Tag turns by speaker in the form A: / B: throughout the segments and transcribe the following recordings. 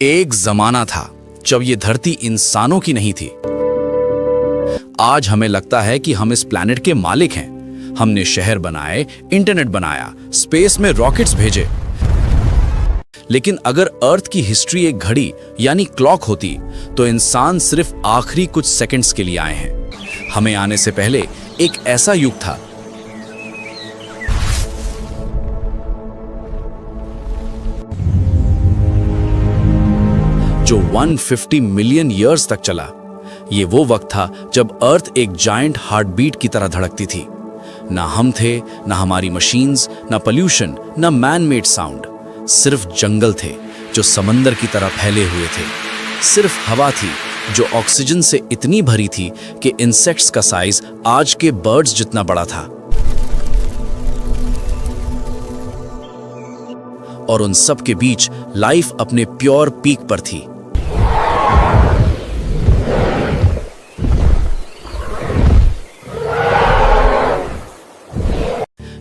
A: एक जमाना था जब ये धरती इंसानों की नहीं थी। आज हमें लगता है कि हम इस प्लैनेट के मालिक हैं। हमने शहर बनाए, इंटरनेट बनाया, स्पेस में रॉकेट्स भेजे। लेकिन अगर अर्थ की हिस्ट्री एक घड़ी यानी क्लॉक होती तो इंसान सिर्फ आखिरी कुछ सेकंड्स के लिए आए हैं। हमें आने से पहले एक ऐसा युग था जो 150 मिलियन ईयर्स तक चला। ये वो वक्त था जब अर्थ एक जायंट हार्ट बीट की तरह धड़कती थी। ना हम थे, ना हमारी मशीन्स, ना पोल्यूशन, ना मैन मेड साउंड। सिर्फ जंगल थे जो समंदर की तरह फैले हुए थे। सिर्फ हवा थी जो ऑक्सीजन से इतनी भरी थी कि इंसेक्ट्स का साइज आज के बर्ड्स जितना बड़ा था। और उन सब के बीच लाइफ अपने प्योर पीक पर थी।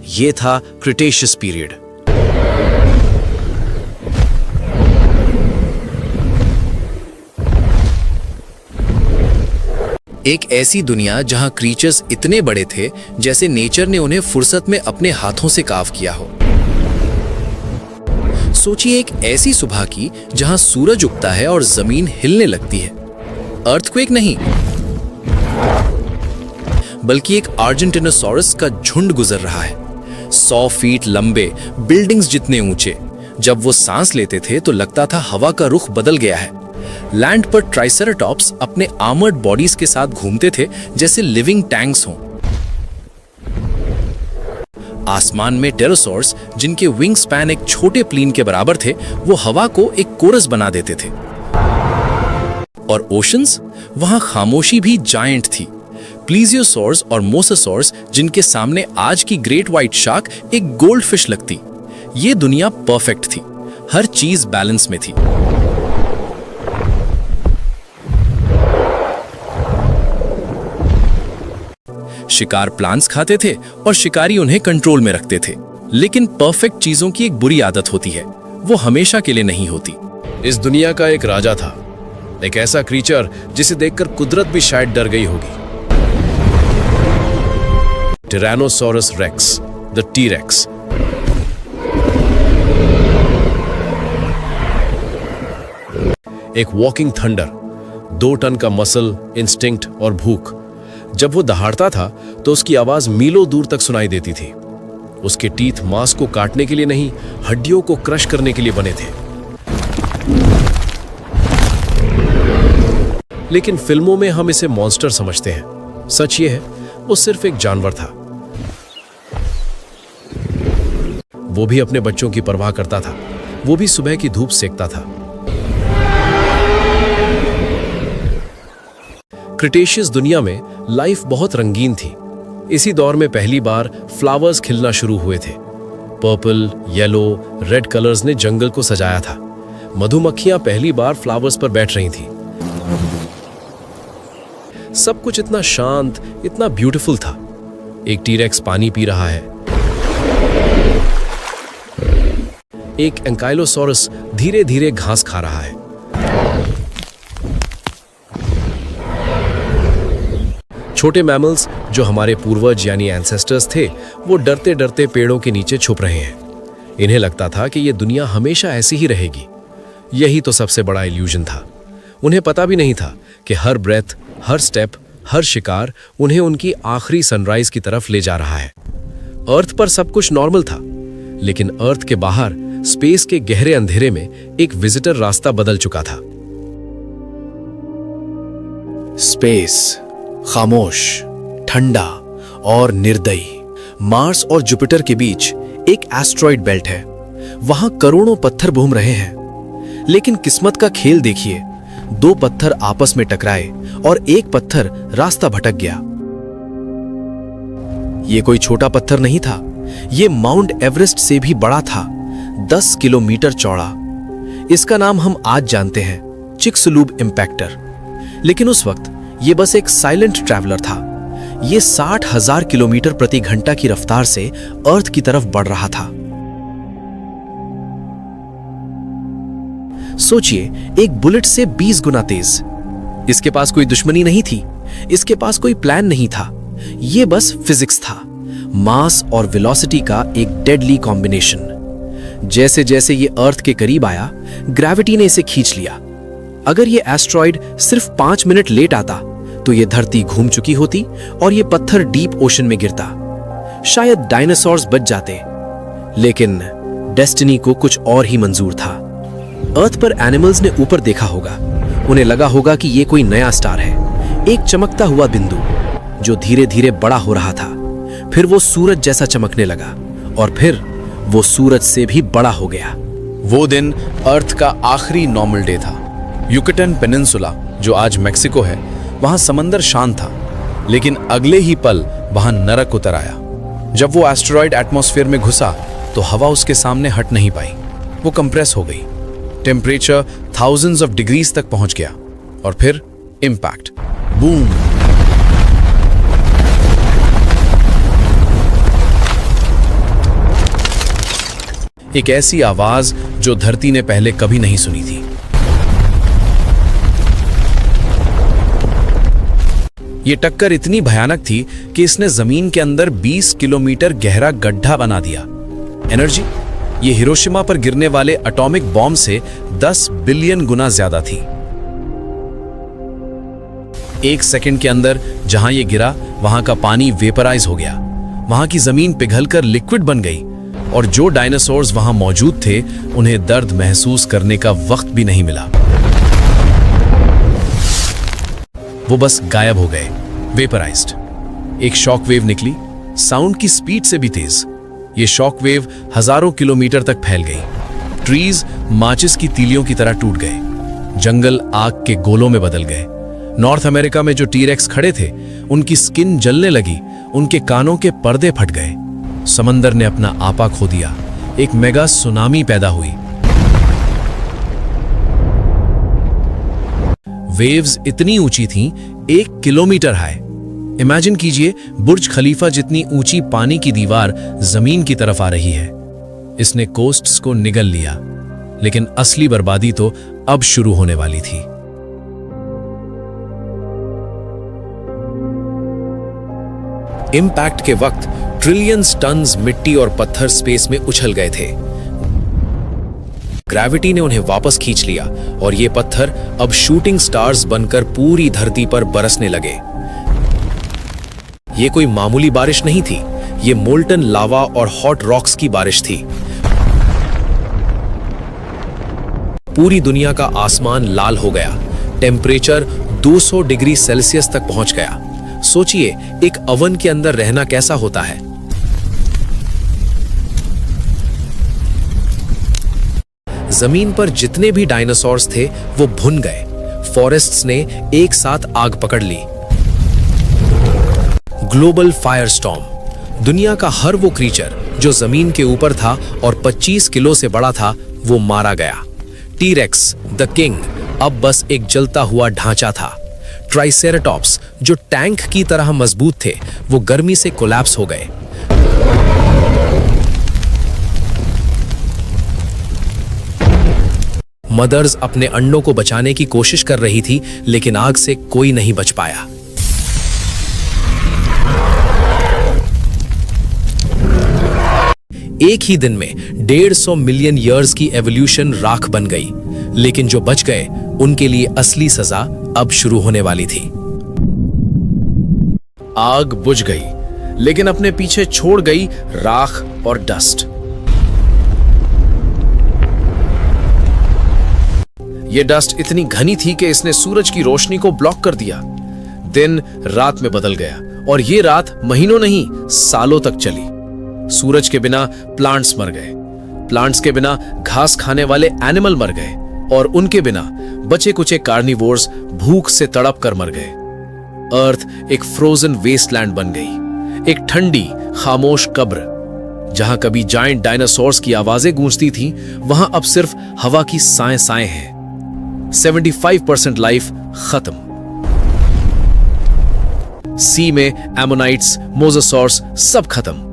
A: ये था क्रिटेशियस पीरियड। एक ऐसी दुनिया जहां क्रीचर्स इतने बड़े थे जैसे नेचर ने उन्हें फुर्सत में अपने हाथों से कार्व किया हो। सोचिए एक ऐसी सुबह की जहां सूरज उगता है और जमीन हिलने लगती है। अर्थक्वेक नहीं, बल्कि एक आर्जेंटिनोसॉरस का झुंड गुजर रहा है, 100 फीट लंबे, बिल्डिंग्स जितने ऊंचे। जब वो सांस लेते थे तो लगता था हवा का रुख बदल गया है। लैंड पर ट्राइसेराटॉप्स अपने आर्मर्ड बॉडीज के साथ घूमते थे जैसे लिविंग टैंक्स हों। आसमान में टेरोसॉर्स, जिनके विंग स्पैन एक छोटे प्लेन के बराबर थे, वो हवा को एक कोरस बना देते थे। और ओशंस, वहां खामोशी भी जायंट थी। प्लीजियोसॉर्स और मोसासॉर्स, जिनके सामने आज की ग्रेट व्हाइट शार्क एक गोल्ड फिश लगती। ये दुनिया परफेक्ट थी, हर चीज बैलेंस में थी। शिकार प्लांट्स खाते थे और शिकारी उन्हें कंट्रोल में रखते थे। लेकिन परफेक्ट चीजों की एक बुरी आदत होती है, वो हमेशा के लिए नहीं होती।
B: इस दुनिया का एक राजा था, एक ऐसा क्रीचर जिसे देखकर कुदरत भी शायद डर गई होगी। टिरानोसॉरस रेक्स, द टी-रेक्स। एक वॉकिंग थंडर, 2 टन का मसल, इंस्टिंक्ट और भूख। जब वो दहाड़ता था तो उसकी आवाज मीलों दूर तक सुनाई देती थी। उसके टीथ मांस को काटने के लिए नहीं, हड्डियों को क्रश करने के लिए बने थे। लेकिन फिल्मों में हम इसे मॉन्स्टर समझते हैं। सच ये है, वो सिर्फ एक जानवर था। वो भी अपने बच्चों की परवाह करता था, वो भी सुबह की धूप सेकता था। क्रिटेशियस दुनिया में लाइफ बहुत रंगीन थी। इसी दौर में पहली बार फ्लावर्स खिलना शुरू हुए थे। पर्पल, येलो, रेड कलर्स ने जंगल को सजाया था। मधुमक्खियां पहली बार फ्लावर्स पर बैठ रही थीं। सब कुछ इतना शांत, इतना ब्यूटीफुल था। एक टी-रेक्स पानी पी रहा है। एक एंकाइलोसॉरस धीरे धीरे घास खा रहा है। छोटे मैमल्स, जो हमारे पूर्वज यानी एंसेस्टर्स थे, वो डरते डरते पेड़ों के नीचे छुप रहे हैं। इन्हें लगता था कि ये दुनिया हमेशा ऐसी ही रहेगी। यही तो सबसे बड़ा इल्यूजन था। उन्हें पता भी नहीं था कि हर ब्रेथ, हर स्टेप, हर शिकार उन्हें उनकी आखिरी सनराइज की तरफ ले जा रहा है। अर्थ पर सब कुछ नॉर्मल था, लेकिन अर्थ के बाहर स्पेस के गहरे अंधेरे में एक विजिटर रास्ता बदल चुका था।
A: स्पेस खामोश, ठंडा और निर्दयी। मार्स और जुपिटर के बीच एक एस्ट्रॉइड बेल्ट है। वहां करोड़ों पत्थर घूम रहे हैं। लेकिन किस्मत का खेल देखिए, 2 पत्थर आपस में टकराए और एक पत्थर रास्ता भटक गया। यह कोई छोटा पत्थर नहीं था, यह माउंट एवरेस्ट से भी बड़ा था, 10 किलोमीटर चौड़ा। इसका नाम हम आज जानते हैं, चिकसलूब इंपैक्टर। लेकिन उस वक्त ये बस एक साइलेंट ट्रैवलर था। ये 60,000 किलोमीटर प्रति घंटा की रफ्तार से अर्थ की तरफ बढ़ रहा था।
B: सोचिए, एक बुलेट से 20 गुना तेज। इसके पास कोई दुश्मनी नहीं थी, इसके पास कोई प्लान नहीं था, ये बस फिजिक्स था, मास और वेलोसिटी का एक डेडली कॉम्बिनेशन। जैसे जैसे ये अर्थ के करीब आया, ग्रेविटी ने इसे खींच लिया। अगर ये एस्ट्रॉइड सिर्फ 5 मिनट लेट आता तो ये धरती घूम चुकी होती और ये पत्थर डीप ओशन में गिरता। शायद डायनासोर्स बच जाते, लेकिन डेस्टिनी को कुछ और ही मंजूर था। अर्थ पर एनिमल्स ने ऊपर देखा होगा, उन्हें लगा होगा कि ये कोई नया स्टार है, एक चमकता हुआ बिंदु जो धीरे धीरे बड़ा हो रहा था। फिर वो सूरज जैसा चमकने लगा और फिर वो सूरज से भी बड़ा हो गया।
A: वो दिन अर्थ का आखिरी नॉर्मल डे था। युकटन पेनिनसुला, जो आज मेक्सिको है, वहां समंदर शांत था, लेकिन अगले ही पल वहां नरक उतर आया। जब वो एस्टेरॉयड एटमॉस्फेयर में घुसा तो हवा उसके सामने हट नहीं पाई, वो कंप्रेस हो गई। टेम्परेचर थाउजेंड्स ऑफ डिग्रीज तक पहुंच गया और फिर इंपैक्ट, बूम। एक ऐसी आवाज जो धरती ने पहले कभी नहीं सुनी थी। ये टक्कर इतनी भयानक थी कि इसने जमीन के अंदर 20 किलोमीटर गहरा गड्ढा बना दिया। एनर्जी ये हिरोशिमा पर गिरने वाले एटॉमिक बॉम्ब से 10 बिलियन गुना ज्यादा थी। एक सेकंड के अंदर जहां ये गिरा, वहां का पानी वेपराइज हो गया, वहां की जमीन पिघलकर लिक्विड बन गई और जो डायनासोर्स वहां मौजूद थे उन्हें दर्द महसूस करने का वक्त भी नहीं मिला। वो बस गायब हो गए, वेपराइज्ड। एक शॉक वेव निकली, साउंड की स्पीड से भी तेज। ये शॉक वेव हजारों किलोमीटर तक फैल गई। ट्रीज माचिस की तीलियों की तरह टूट गए, जंगल आग के गोलों में बदल गए। नॉर्थ अमेरिका में जो टीरेक्स खड़े थे उनकी स्किन जलने लगी, उनके कानों के पर्दे फट गए। समंदर ने अपना आपा खो दिया, एक मेगा सुनामी पैदा हुई। वेव्स इतनी ऊंची थीं, 1 किलोमीटर हाई। इमेजिन कीजिए, बुर्ज खलीफा जितनी ऊंची पानी की दीवार जमीन की तरफ आ रही है। इसने कोस्ट्स को निगल लिया, लेकिन असली बर्बादी तो अब शुरू होने वाली थी। इंपैक्ट के वक्त ट्रिलियंस टन्स मिट्टी और पत्थर स्पेस में उछल गए थे। ग्रेविटी ने उन्हें वापस खींच लिया और ये पत्थर अब शूटिंग स्टार्स बनकर पूरी धरती पर बरसने लगे। ये कोई मामूली बारिश नहीं थी, ये मोल्टन लावा और हॉट रॉक्स की बारिश थी। पूरी दुनिया का आसमान लाल हो गया, टेम्परेचर 200 डिग्री सेल्सियस तक पहुंच गया। सोचिए, एक ओवन के अंदर रहना कैसा होता है। जमीन पर जितने भी डायनासोर्स थे वो भुन गए। फॉरेस्ट्स ने एक साथ आग पकड़ ली। ग्लोबल फायर स्टॉर्म, दुनिया का हर वो क्रीचर जो जमीन के ऊपर था और 25 किलो से बड़ा था, वो मारा गया। टीरेक्स द किंग अब बस एक जलता हुआ ढांचा था। ट्राइसेराटॉप्स जो टैंक की तरह मजबूत थे, वो गर्मी से कोलैप्स हो गए। मदर्स अपने अंडों को बचाने की कोशिश कर रही थी, लेकिन आग से कोई नहीं बच पाया। एक ही दिन में 150 मिलियन ईयर्स की एवोल्यूशन राख बन गई, लेकिन जो बच गए उनके लिए असली सजा अब शुरू होने वाली थी। आग बुझ गई, लेकिन अपने पीछे छोड़ गई राख और डस्ट। यह डस्ट इतनी घनी थी कि इसने सूरज की रोशनी को ब्लॉक कर दिया। दिन रात में बदल गया और ये रात महीनों नहीं, सालों तक चली। सूरज के बिना प्लांट्स मर गए, प्लांट्स के बिना घास खाने वाले एनिमल मर गए और उनके बिना बचे कुचे कार्निवोर्स भूख से तड़प कर मर गए। अर्थ एक फ्रोजन वेस्टलैंड बन गई, एक ठंडी खामोश कब्र। जहां कभी जायंट डायनासोर्स की आवाजें गूंजती थीं, वहां अब सिर्फ हवा की साएं हैं। 75% लाइफ खत्म। सी में एमोनाइट्स, मोज़ोसॉर्स सब खत्म।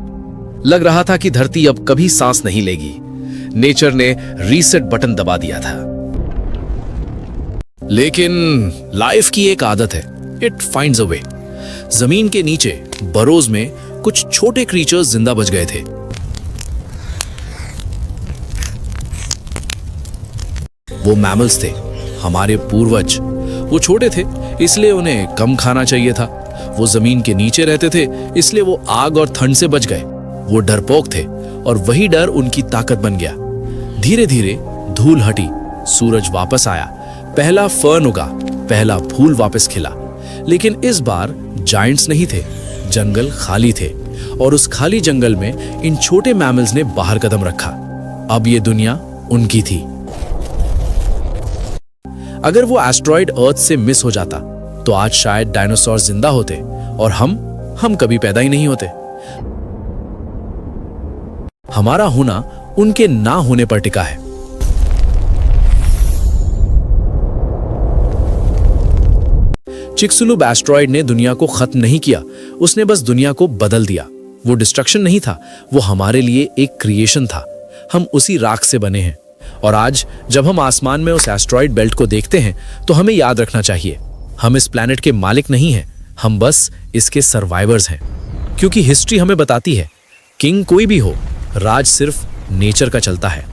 A: लग रहा था कि धरती अब कभी सांस नहीं लेगी। नेचर ने रीसेट बटन दबा दिया था। लेकिन लाइफ की एक आदत है, इट फाइंड्स अ वे। जमीन के नीचे बरोज में कुछ छोटे क्रीचर्स जिंदा बच गए थे। वो मैमल्स थे, हमारे पूर्वज। वो छोटे थे इसलिए उन्हें कम खाना चाहिए था। वो जमीन के नीचे रहते थे इसलिए वो आग और ठंड से बच गए। वो डरपोक थे और वही डर उनकी ताकत बन गया। धीरे धीरे धूल हटी, सूरज वापस आया, पहला फर्न उगा, पहला फूल वापस खिला। लेकिन इस बार जायंट्स नहीं थे, जंगल खाली थे और उस खाली जंगल में इन छोटे मैमल्स ने बाहर कदम रखा। अब ये दुनिया उनकी थी। अगर वो एस्ट्रॉइड अर्थ से मिस हो जाता तो आज शायद डायनासोर जिंदा होते और हम कभी पैदा ही नहीं होते। हमारा होना उनके ना होने पर टिका है। चिक्सुलुब एस्ट्रॉइड ने दुनिया को खत्म नहीं किया, उसने बस दुनिया को बदल दिया। वो डिस्ट्रक्शन नहीं था, वो हमारे लिए एक क्रिएशन था। हम उसी राख से बने हैं। और आज जब हम आसमान में उस एस्ट्रॉइड बेल्ट को देखते हैं तो हमें याद रखना चाहिए, हम इस प्लैनेट के मालिक नहीं हैं, हम बस इसके सर्वाइवर्स हैं। क्योंकि हिस्ट्री हमें बताती है, किंग कोई भी हो, राज सिर्फ नेचर का चलता है।